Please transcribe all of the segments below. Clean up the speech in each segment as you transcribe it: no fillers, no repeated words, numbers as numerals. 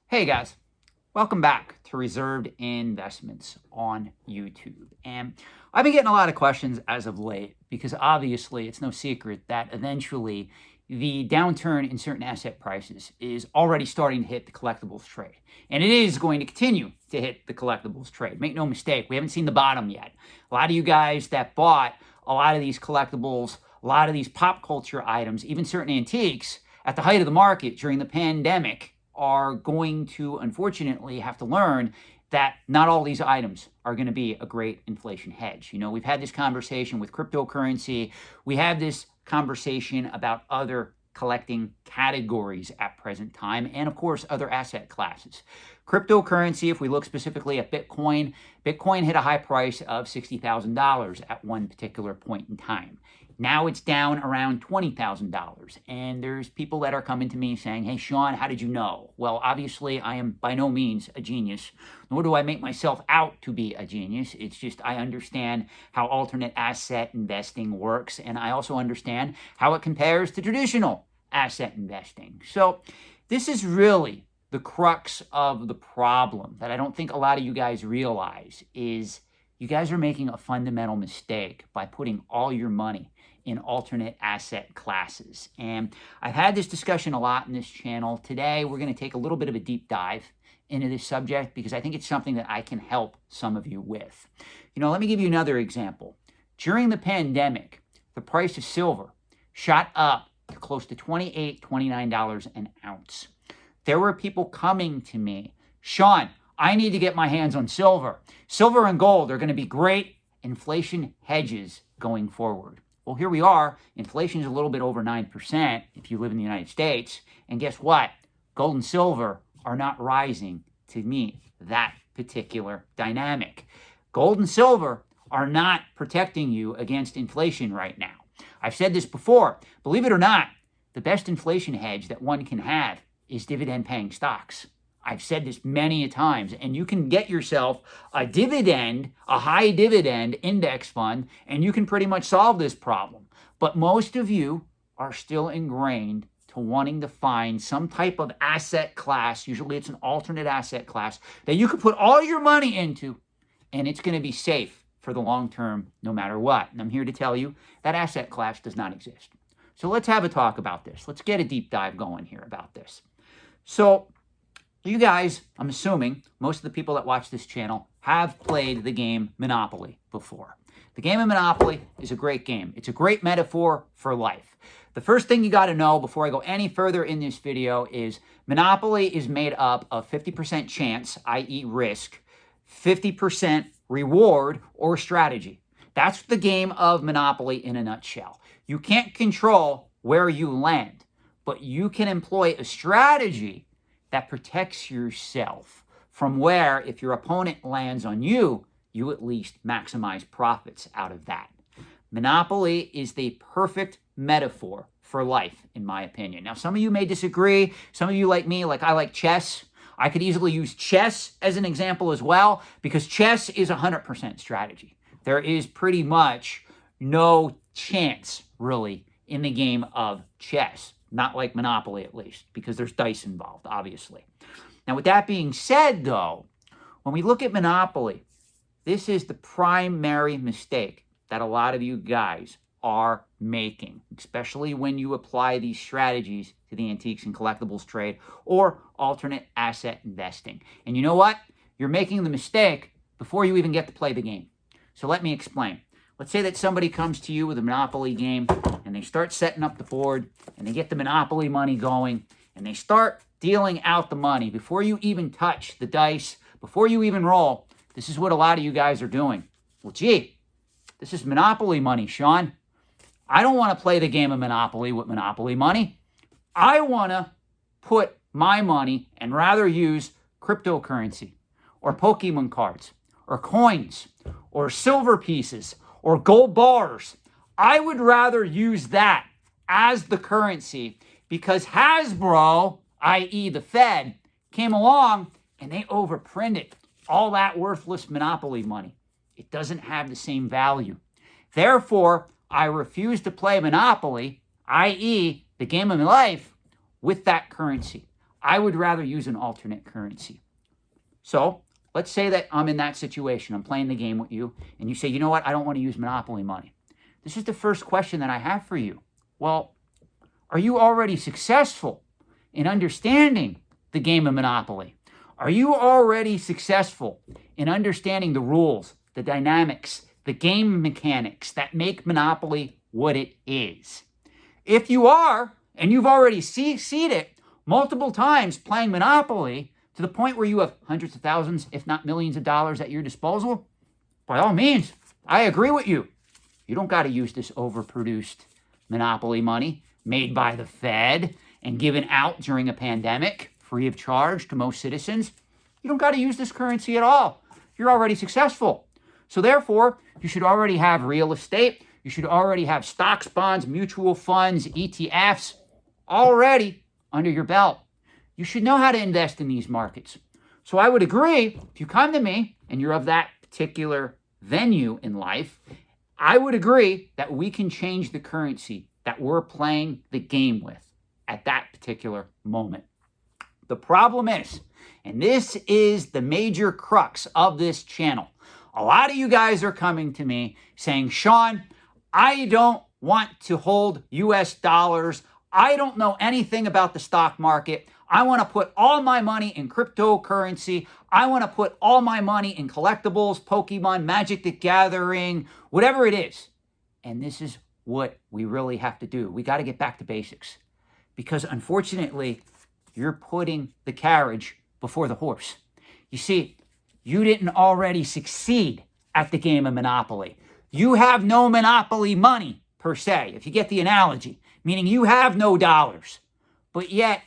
Hey guys, welcome back to Reserved Investments on YouTube. And I've been getting a lot of questions as of late because obviously it's no secret that eventually the downturn in certain asset prices is already starting to hit the collectibles trade. And it is going to continue to hit the collectibles trade. Make no mistake, we haven't seen the bottom yet. A lot of you guys that bought a lot of these collectibles, a lot of these pop culture items, even certain antiques at the height of the market during the pandemic are going to, unfortunately, have to learn that not all these items are going to be a great inflation hedge. You know, we've had this conversation with cryptocurrency. We have this conversation about other collecting categories at present time, and of course, other asset classes. Cryptocurrency, if we look specifically at Bitcoin, Bitcoin hit a high price of $60,000 at one particular point in time. Now it's down around $20,000. And there's people that are coming to me saying, hey, Shawn, how did you know? Well, obviously, I am by no means a genius, nor do I make myself out to be a genius. It's just I understand how alternate asset investing works, and I also understand how it compares to traditional asset investing. So this is really the crux of the problem that I don't think a lot of you guys realize is you guys are making a fundamental mistake by putting all your money in alternate asset classes. And I've had this discussion a lot in this channel. Today, we're going to take a little bit of a deep dive into this subject because I think it's something that I can help some of you with. You know, let me give you another example. During the pandemic, the price of silver shot up to close to $28, $29 an ounce. There were people coming to me, Shawn, I need to get my hands on silver. Silver and gold are going to be great inflation hedges going forward. Well, here we are. Inflation is a little bit over 9% if you live in the United States. And guess what? Gold and silver are not rising to meet that particular dynamic. Gold and silver are not protecting you against inflation right now. I've said this before. Believe it or not, the best inflation hedge that one can have is dividend-paying stocks. I've said this many times, and you can get yourself a dividend, a high dividend index fund, and you can pretty much solve this problem. But most of you are still ingrained to wanting to find some type of asset class, usually it's an alternate asset class, that you can put all your money into, and it's going to be safe for the long term no matter what. And I'm here to tell you that asset class does not exist. So let's have a talk about this. Let's get a deep dive going here about this. So you guys, I'm assuming, most of the people that watch this channel have played the game Monopoly before. The game of Monopoly is a great game. It's a great metaphor for life. The first thing you got to know before I go any further in this video is Monopoly is made up of 50% chance, i.e. risk, 50% reward or strategy. That's the game of Monopoly in a nutshell. You can't control where you land, but you can employ a strategy that protects yourself from where, if your opponent lands on you, you at least maximize profits out of that. Monopoly is the perfect metaphor for life, in my opinion. Now, some of you may disagree. Some of you like me, like I like chess. I could easily use chess as an example as well, because chess is 100% strategy. There is pretty much no chance, really, in the game of chess. Not like Monopoly, at least, because there's dice involved, obviously. Now, with that being said, though, when we look at Monopoly, this is the primary mistake that a lot of you guys are making, especially when you apply these strategies to the antiques and collectibles trade or alternate asset investing. And you know what? You're making the mistake before you even get to play the game. So let me explain. Let's say that somebody comes to you with a Monopoly game and they start setting up the board and they get the Monopoly money going and they start dealing out the money. Before you even touch the dice, before you even roll, this is what a lot of you guys are doing. Well, gee, this is Monopoly money, Shawn. I don't want to play the game of Monopoly with Monopoly money. I want to put my money and rather use cryptocurrency or Pokemon cards or coins or silver pieces or gold bars. I would rather use that as the currency because Hasbro, i.e. the Fed, came along and they overprinted all that worthless Monopoly money. It doesn't have the same value. Therefore, I refuse to play Monopoly, i.e. the game of my life, with that currency. I would rather use an alternate currency. So let's say that I'm in that situation. I'm playing the game with you, and you say, you know what? I don't want to use Monopoly money. This is the first question that I have for you. Well, are you already successful in understanding the game of Monopoly? Are you already successful in understanding the rules, the dynamics, the game mechanics that make Monopoly what it is? If you are, and you've already seen it multiple times playing Monopoly to the point where you have hundreds of thousands, if not millions of dollars at your disposal, by all means, I agree with you. You don't got to use this overproduced Monopoly money made by the Fed and given out during a pandemic free of charge to most citizens. You don't got to use this currency at all. You're already successful. So therefore, you should already have real estate. You should already have stocks, bonds, mutual funds, ETFs already under your belt. You should know how to invest in these markets. So I would agree, if you come to me and you're of that particular venue in life, I would agree that we can change the currency that we're playing the game with at that particular moment. The problem is, and this is the major crux of this channel, a lot of you guys are coming to me saying, Shawn, I don't want to hold US dollars. I don't know anything about the stock market. I want to put all my money in cryptocurrency. I want to put all my money in collectibles, Pokemon, Magic the Gathering, whatever it is. And this is what we really have to do. We got to get back to basics. Because unfortunately, you're putting the carriage before the horse. You see, you didn't already succeed at the game of Monopoly. You have no Monopoly money, per se, if you get the analogy, meaning you have no dollars. But yet,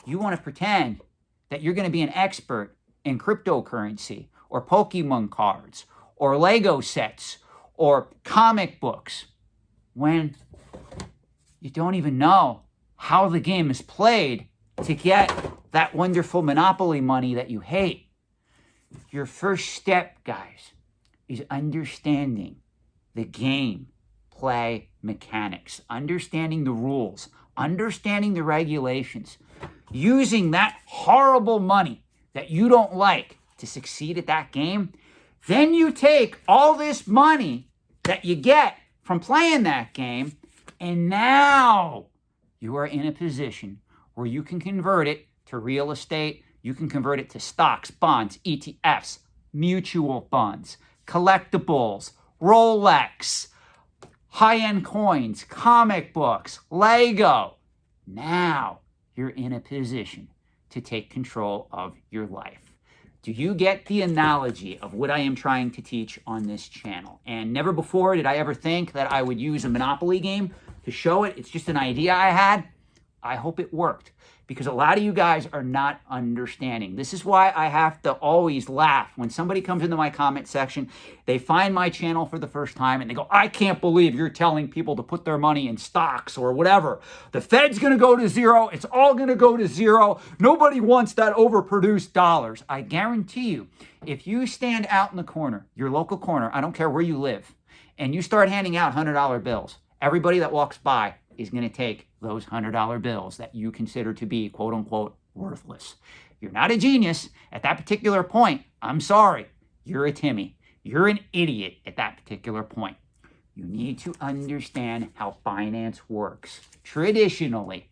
you want to pretend that you're going to be an expert in cryptocurrency or Pokemon cards or Lego sets or comic books when you don't even know how the game is played to get that wonderful Monopoly money that you hate. Your first step, guys, is understanding the game play mechanics, understanding the rules, understanding the regulations, using that horrible money that you don't like to succeed at that game. Then you take all this money that you get from playing that game, and now you are in a position where you can convert it to real estate. You can convert it to stocks, bonds, ETFs, mutual funds, collectibles, Rolex, high-end coins, comic books, Lego. Now you're in a position to take control of your life. Do you get the analogy of what I am trying to teach on this channel? And never before did I ever think that I would use a Monopoly game to show it. It's just an idea I had. I hope it worked, because a lot of you guys are not understanding. This is why I have to always laugh when somebody comes into my comment section. They find my channel for the first time and they go, I can't believe you're telling people to put their money in stocks or whatever. The Fed's going to go to zero. It's all going to go to zero. Nobody wants that overproduced dollars. I guarantee you, if you stand out in the corner, your local corner, I don't care where you live, and you start handing out $100 bills, everybody that walks by is going to take those $100 bills that you consider to be, quote unquote, worthless. You're not a genius at that particular point. I'm sorry. You're a Timmy. You're an idiot at that particular point. You need to understand how finance works traditionally.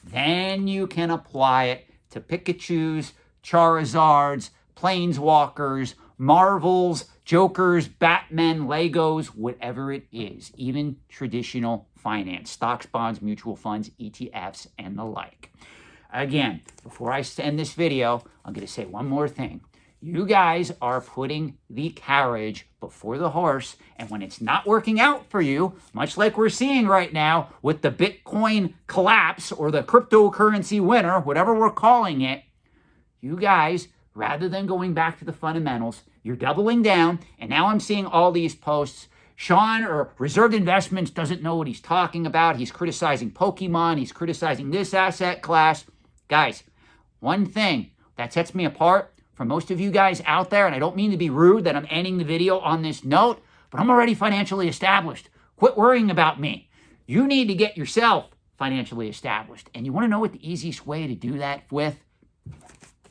Then you can apply it to Pikachus, Charizards, Planeswalkers, Marvels, Jokers, Batmen, Legos, whatever it is, even traditional finance, stocks, bonds, mutual funds, ETFs, and the like. Again, before I end this video, I'm going to say one more thing. You guys are putting the carriage before the horse, and when it's not working out for you, much like we're seeing right now with the Bitcoin collapse or the cryptocurrency winter, whatever we're calling it, you guys, rather than going back to the fundamentals, you're doubling down, and now I'm seeing all these posts. Shawn or Reserved Investments doesn't know what he's talking about. He's criticizing Pokemon. He's criticizing this asset class. Guys, one thing that sets me apart from most of you guys out there, and I don't mean to be rude that I'm ending the video on this note, but I'm already financially established. Quit worrying about me. You need to get yourself financially established. And you want to know what the easiest way to do that with?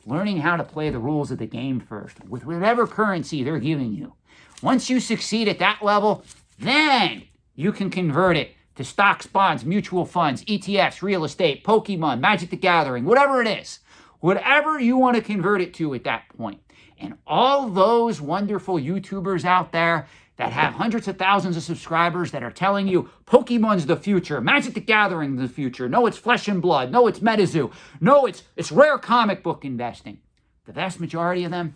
learning how to play the rules of the game first with whatever currency they're giving you. Once you succeed at that level, then you can convert it to stocks, bonds, mutual funds, ETFs, real estate, Pokemon, Magic the Gathering, whatever it is. Whatever you want to convert it to at that point. And all those wonderful YouTubers out there that have hundreds of thousands of subscribers that are telling you Pokemon's the future, Magic the Gathering's the future, no, it's Flesh and Blood, no, it's MetaZoo, no, it's rare comic book investing. The vast majority of them,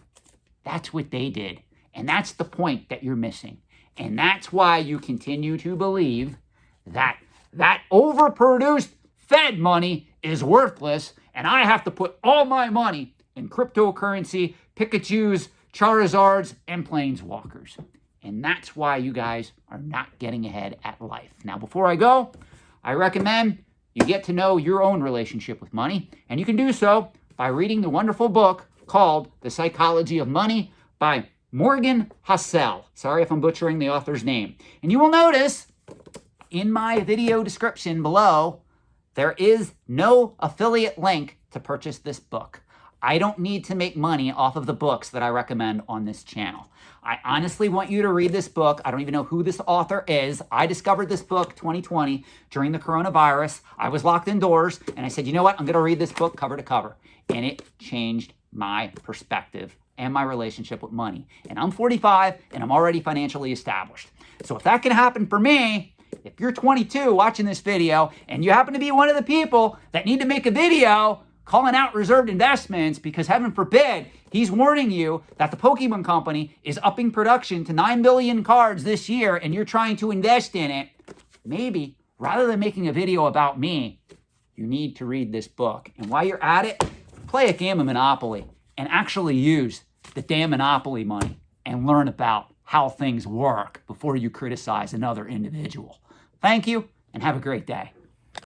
that's what they did. And that's the point that you're missing. And that's why you continue to believe that that overproduced Fed money is worthless, and I have to put all my money in cryptocurrency, Pikachus, Charizards, and Planeswalkers. And that's why you guys are not getting ahead at life. Now, before I go, I recommend you get to know your own relationship with money, and you can do so by reading the wonderful book called The Psychology of Money by Morgan Housel. Sorry if I'm butchering the author's name. And you will notice in my video description below, there is no affiliate link to purchase this book. I don't need to make money off of the books that I recommend on this channel. I honestly want you to read this book. I don't even know who this author is. I discovered this book 2020 during the coronavirus. I was locked indoors and I said, you know what? I'm going to read this book cover to cover. And it changed my perspective and my relationship with money. And I'm 45 and I'm already financially established. So if that can happen for me, if you're 22 watching this video and you happen to be one of the people that need to make a video calling out reserved investments because heaven forbid, he's warning you that the Pokemon company is upping production to 9 billion cards this year and you're trying to invest in it, maybe rather than making a video about me, you need to read this book. And while you're at it, play a game of Monopoly and actually use the damn Monopoly money and learn about how things work before you criticize another individual. Thank you and have a great day.